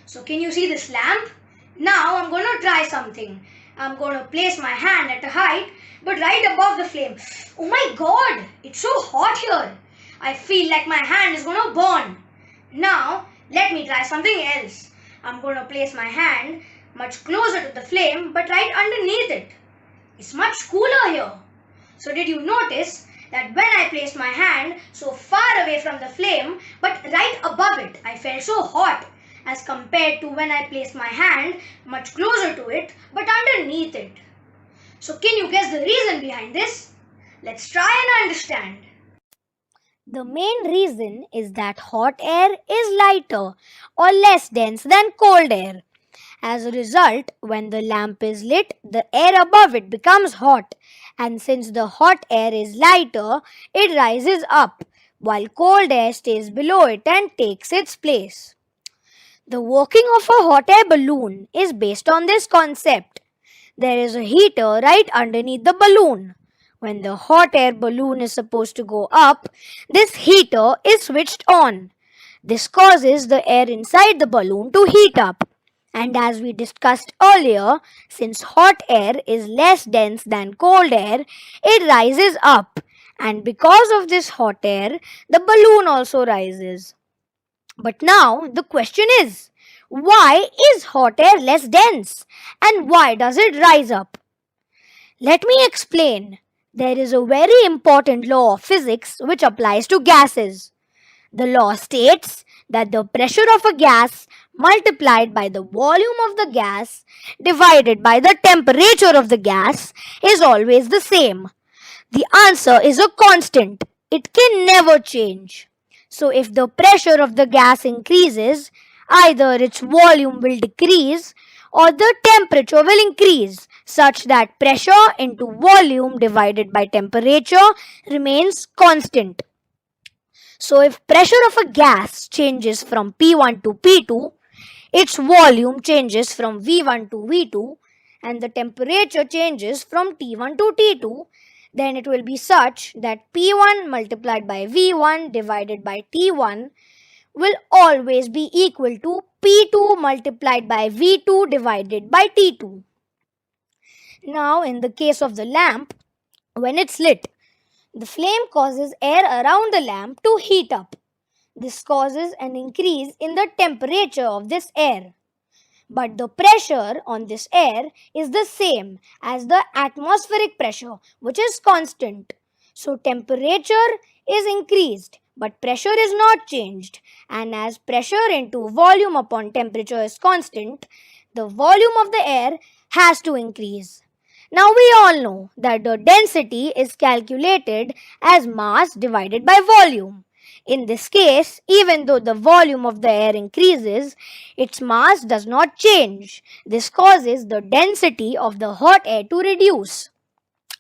So can you see this lamp? Now I'm going to try something. I'm going to place my hand at a height but right above the flame. Oh my god, it's so hot here. I feel like my hand is going to burn. Now let me try something else. I'm going to place my hand much closer to the flame but right underneath it. It's much cooler here. So did you notice that when I placed my hand so far away from the flame but right above it, I felt so hot as compared to when I placed my hand much closer to it but underneath it. So can you guess the reason behind this? Let's try and understand. The main reason is that hot air is lighter or less dense than cold air. As a result, when the lamp is lit, the air above it becomes hot, and since the hot air is lighter, it rises up, while cold air stays below it and takes its place. The working of a hot air balloon is based on this concept. There is a heater right underneath the balloon. When the hot air balloon is supposed to go up, this heater is switched on. This causes the air inside the balloon to heat up. And as we discussed earlier, since hot air is less dense than cold air, it rises up. And because of this hot air, the balloon also rises. But now the question is, why is hot air less dense? And why does it rise up? Let me explain. There is a very important law of physics which applies to gases. The law states that the pressure of a gas multiplied by the volume of the gas divided by the temperature of the gas is always the same. The answer is a constant. It can never change. So if the pressure of the gas increases, either its volume will decrease or the temperature will increase such that pressure into volume divided by temperature remains constant. So if pressure of a gas changes from P1 to P2, its volume changes from V1 to V2 and the temperature changes from T1 to T2, then it will be such that P1 multiplied by V1 divided by T1 will always be equal to P2 multiplied by V2 divided by T2. Now in the case of the lamp, when it's lit, the flame causes air around the lamp to heat up. This causes an increase in the temperature of this air. But the pressure on this air is the same as the atmospheric pressure, which is constant. So temperature is increased, but pressure is not changed. And as pressure into volume upon temperature is constant, the volume of the air has to increase. Now we all know that the density is calculated as mass divided by volume. In this case, even though the volume of the air increases, its mass does not change. This causes the density of the hot air to reduce.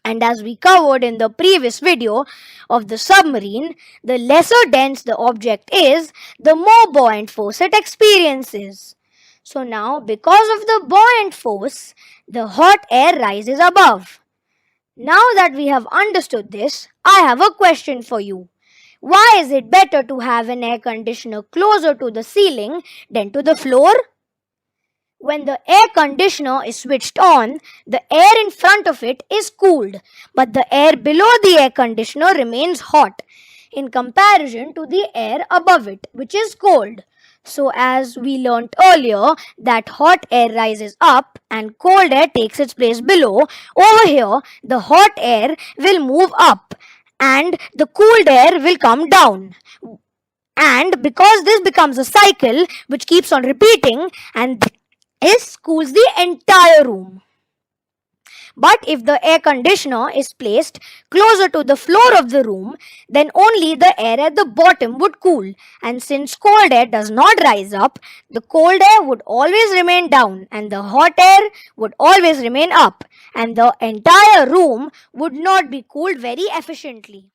And as we covered in the previous video of the submarine, the lesser dense the object is, the more buoyant force it experiences. So now, because of the buoyant force, the hot air rises above. Now that we have understood this, I have a question for you. Why is it better to have an air conditioner closer to the ceiling than to the floor? When the air conditioner is switched on, the air in front of it is cooled, but the air below the air conditioner remains hot in comparison to the air above it, which is cold. So as we learnt earlier that hot air rises up and cold air takes its place below, over here the hot air will move up and the cooled air will come down. And because this becomes a cycle which keeps on repeating, and this cools the entire room. But if the air conditioner is placed closer to the floor of the room, then only the air at the bottom would cool. And since cold air does not rise up, the cold air would always remain down and the hot air would always remain up. And the entire room would not be cooled very efficiently.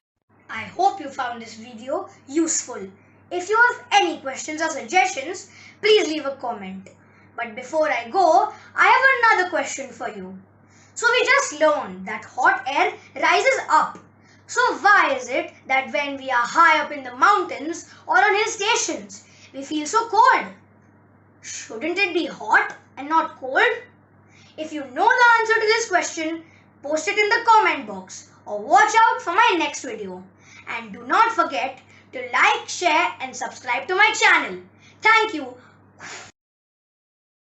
I hope you found this video useful. If you have any questions or suggestions, please leave a comment. But before I go, I have another question for you. So we just learned that hot air rises up. So why is it that when we are high up in the mountains or on hill stations, we feel so cold? Shouldn't it be hot and not cold? If you know the answer to this question, post it in the comment box or watch out for my next video. And do not forget to like, share and subscribe to my channel. Thank you.